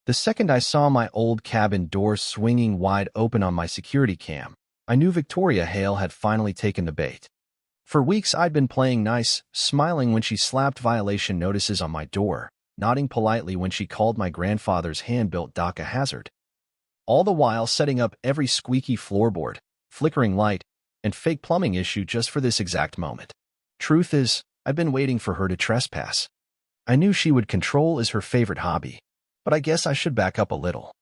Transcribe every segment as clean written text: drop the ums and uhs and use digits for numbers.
The second I saw my old cabin door swinging wide open on my security cam, I knew Victoria Hale had finally taken the bait. For weeks I'd been playing nice, smiling when she slapped violation notices on my door, nodding politely when she called my grandfather's hand-built dock a hazard. All the while setting up every squeaky floorboard, flickering light, and fake plumbing issue just for this exact moment. Truth is, I've been waiting for her to trespass. I knew she would control is her favorite hobby, but I guess I should back up a little.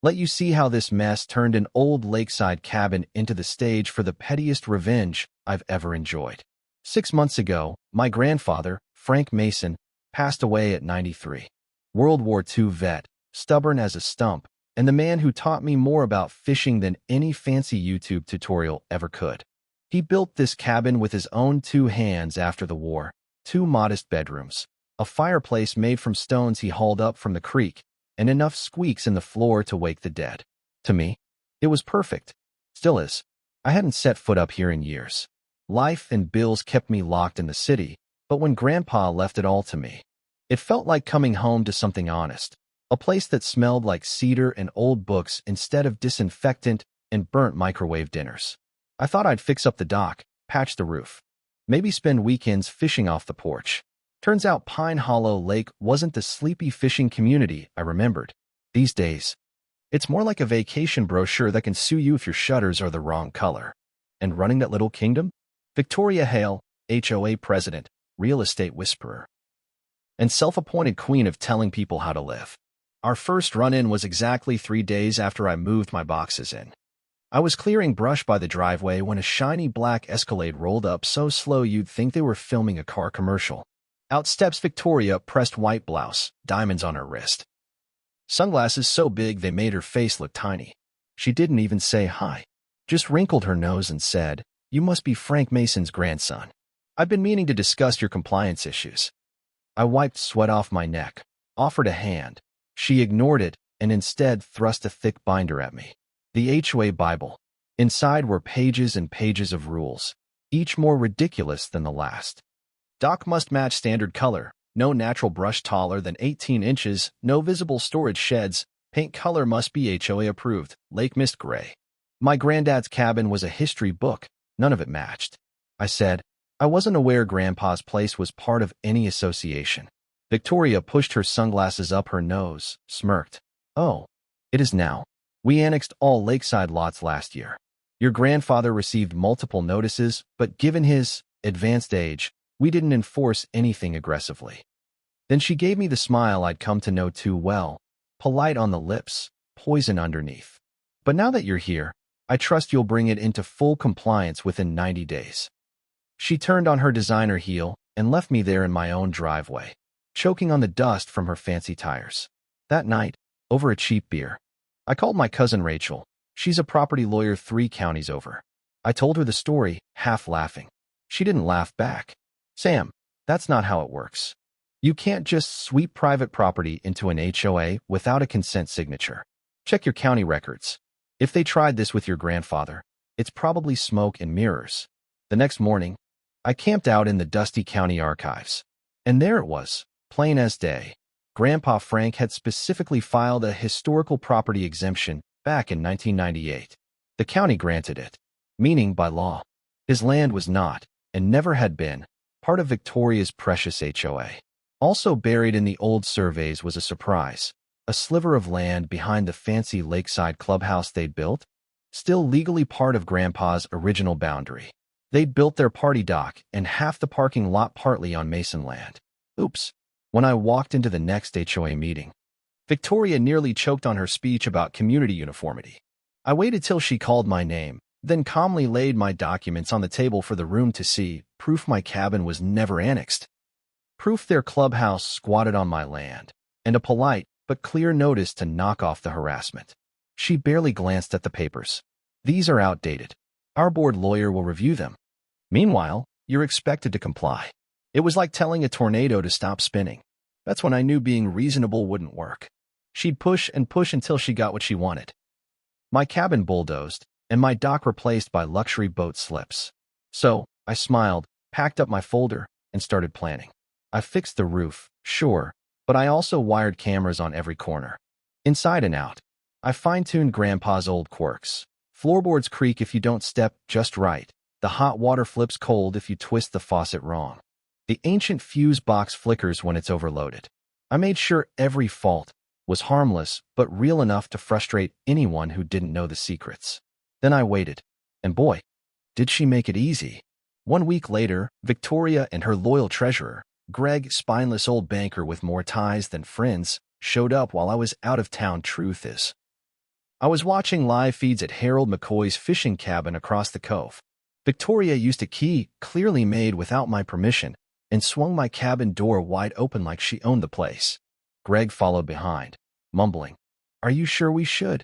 Let you see how this mess turned an old lakeside cabin into the stage for the pettiest revenge I've ever enjoyed. 6 months ago, my grandfather, Frank Mason, passed away at 93. World War II vet, stubborn as a stump, and the man who taught me more about fishing than any fancy YouTube tutorial ever could. He built this cabin with his own 2 hands after the war, 2 modest bedrooms, a fireplace made from stones he hauled up from the creek, and enough squeaks in the floor to wake the dead. To me, it was perfect. Still is. I hadn't set foot up here in years. Life and bills kept me locked in the city, but when Grandpa left it all to me, it felt like coming home to something honest. A place that smelled like cedar and old books instead of disinfectant and burnt microwave dinners. I thought I'd fix up the dock, patch the roof, maybe spend weekends fishing off the porch. Turns out Pine Hollow Lake wasn't the sleepy fishing community I remembered. These days, it's more like a vacation brochure that can sue you if your shutters are the wrong color. And running that little kingdom? Victoria Hale, HOA president, real estate whisperer, and self-appointed queen of telling people how to live. Our first run-in was exactly 3 days after I moved my boxes in. I was clearing brush by the driveway when a shiny black Escalade rolled up so slow you'd think they were filming a car commercial. Out steps Victoria, pressed white blouse, diamonds on her wrist. Sunglasses so big they made her face look tiny. She didn't even say hi, just wrinkled her nose and said, "You must be Frank Mason's grandson. I've been meaning to discuss your compliance issues." I wiped sweat off my neck, offered a hand. She ignored it and instead thrust a thick binder at me. The HOA Bible. Inside were pages and pages of rules, each more ridiculous than the last. Dock must match standard color, no natural brush taller than 18 inches, no visible storage sheds, paint color must be HOA approved, lake mist gray. My granddad's cabin was a history book, none of it matched. I said, I wasn't aware Grandpa's place was part of any association. Victoria pushed her sunglasses up her nose, smirked. "Oh, it is now. We annexed all lakeside lots last year. Your grandfather received multiple notices, but given his advanced age, we didn't enforce anything aggressively." Then she gave me the smile I'd come to know too well, polite on the lips, poison underneath. "But now that you're here, I trust you'll bring it into full compliance within 90 days. She turned on her designer heel and left me there in my own driveway, choking on the dust from her fancy tires. That night, over a cheap beer, I called my cousin Rachel. She's a property lawyer 3 counties over. I told her the story, half laughing. She didn't laugh back. "Sam, that's not how it works. You can't just sweep private property into an HOA without a consent signature. Check your county records. If they tried this with your grandfather, it's probably smoke and mirrors." The next morning, I camped out in the dusty county archives. And there it was, plain as day. Grandpa Frank had specifically filed a historical property exemption back in 1998. The county granted it, meaning by law. His land was not, and never had been, part of Victoria's precious HOA. Also buried in the old surveys was a surprise, a sliver of land behind the fancy lakeside clubhouse they'd built, still legally part of Grandpa's original boundary. They'd built their party dock and half the parking lot partly on Mason land. Oops. When I walked into the next HOA meeting, Victoria nearly choked on her speech about community uniformity. I waited till she called my name, then calmly laid my documents on the table for the room to see, proof my cabin was never annexed. Proof their clubhouse squatted on my land, and a polite but clear notice to knock off the harassment. She barely glanced at the papers. "These are outdated. Our board lawyer will review them. Meanwhile, you're expected to comply." It was like telling a tornado to stop spinning. That's when I knew being reasonable wouldn't work. She'd push and push until she got what she wanted. My cabin bulldozed, and my dock replaced by luxury boat slips. So, I smiled, packed up my folder, and started planning. I fixed the roof, sure, but I also wired cameras on every corner. Inside and out. I fine-tuned Grandpa's old quirks. Floorboards creak if you don't step just right. The hot water flips cold if you twist the faucet wrong. The ancient fuse box flickers when it's overloaded. I made sure every fault was harmless but real enough to frustrate anyone who didn't know the secrets. Then I waited. And boy, did she make it easy. 1 week later, Victoria and her loyal treasurer, Greg, spineless old banker with more ties than friends, showed up while I was out of town. Truth is, I was watching live feeds at Harold McCoy's fishing cabin across the cove. Victoria used a key, clearly made without my permission, and swung my cabin door wide open like she owned the place. Greg followed behind, mumbling, "Are you sure we should?"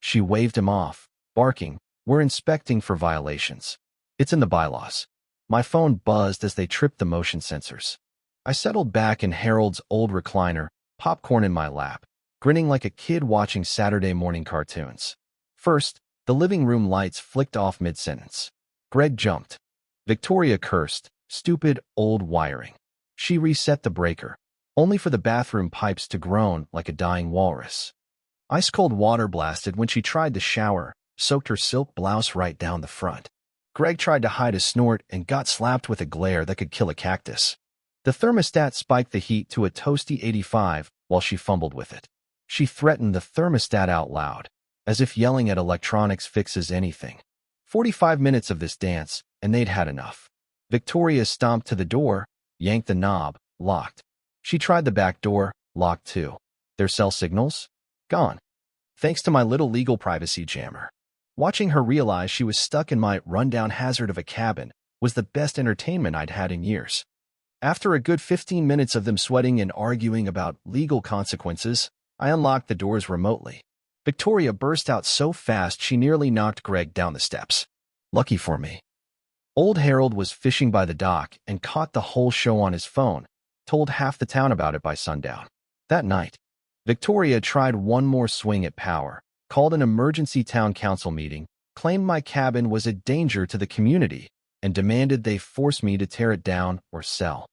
She waved him off, barking, "We're inspecting for violations. It's in the bylaws." My phone buzzed as they tripped the motion sensors. I settled back in Harold's old recliner, popcorn in my lap, grinning like a kid watching Saturday morning cartoons. First, the living room lights flicked off mid-sentence. Greg jumped. Victoria cursed, "Stupid, old wiring." She reset the breaker, only for the bathroom pipes to groan like a dying walrus. Ice-cold water blasted when she tried to shower, soaked her silk blouse right down the front. Greg tried to hide a snort and got slapped with a glare that could kill a cactus. The thermostat spiked the heat to a toasty 85 while she fumbled with it. She threatened the thermostat out loud, as if yelling at electronics fixes anything. 45 minutes of this dance, and they'd had enough. Victoria stomped to the door, yanked the knob, locked. She tried the back door, locked too. Their cell signals? Gone. Thanks to my little legal privacy jammer. Watching her realize she was stuck in my rundown hazard of a cabin was the best entertainment I'd had in years. After a good 15 minutes of them sweating and arguing about legal consequences, I unlocked the doors remotely. Victoria burst out so fast she nearly knocked Greg down the steps. Lucky for me. Old Harold was fishing by the dock and caught the whole show on his phone, told half the town about it by sundown. That night, Victoria tried one more swing at power, called an emergency town council meeting, claimed my cabin was a danger to the community, and demanded they force me to tear it down or sell.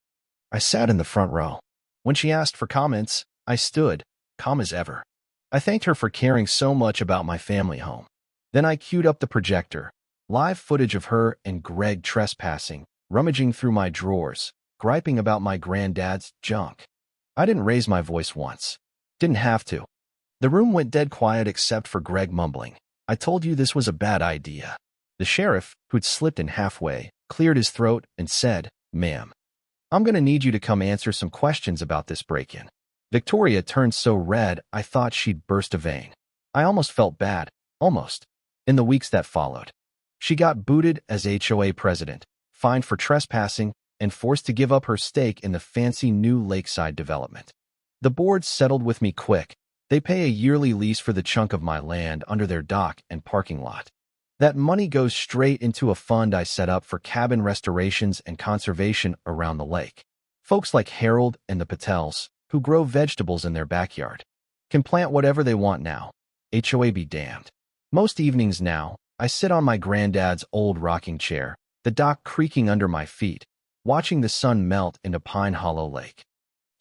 I sat in the front row. When she asked for comments, I stood, calm as ever. I thanked her for caring so much about my family home. Then I queued up the projector, live footage of her and Greg trespassing, rummaging through my drawers, griping about my granddad's junk. I didn't raise my voice once. Didn't have to. The room went dead quiet except for Greg mumbling, "I told you this was a bad idea." The sheriff, who'd slipped in halfway, cleared his throat and said, "Ma'am, I'm going to need you to come answer some questions about this break-in." Victoria turned so red I thought she'd burst a vein. I almost felt bad, almost. In the weeks that followed, she got booted as HOA president, fined for trespassing, and forced to give up her stake in the fancy new lakeside development. The board settled with me quick. They pay a yearly lease for the chunk of my land under their dock and parking lot. That money goes straight into a fund I set up for cabin restorations and conservation around the lake. Folks like Harold and the Patels, who grow vegetables in their backyard, can plant whatever they want now. HOA be damned. Most evenings now, I sit on my granddad's old rocking chair, the dock creaking under my feet, watching the sun melt into Pine Hollow Lake.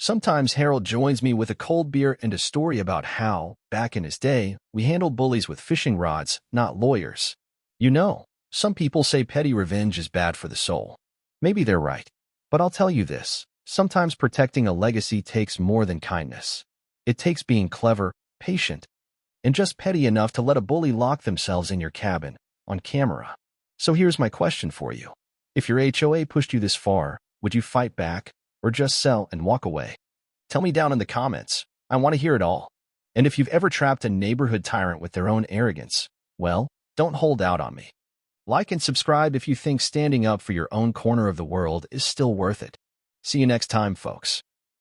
Sometimes Harold joins me with a cold beer and a story about how, back in his day, we handled bullies with fishing rods, not lawyers. You know, some people say petty revenge is bad for the soul. Maybe they're right. But I'll tell you this, sometimes protecting a legacy takes more than kindness. It takes being clever, patient, and just petty enough to let a bully lock themselves in your cabin, on camera. So here's my question for you. If your HOA pushed you this far, would you fight back, or just sell and walk away? Tell me down in the comments. I want to hear it all. And if you've ever trapped a neighborhood tyrant with their own arrogance, well, don't hold out on me. Like and subscribe if you think standing up for your own corner of the world is still worth it. See you next time, folks.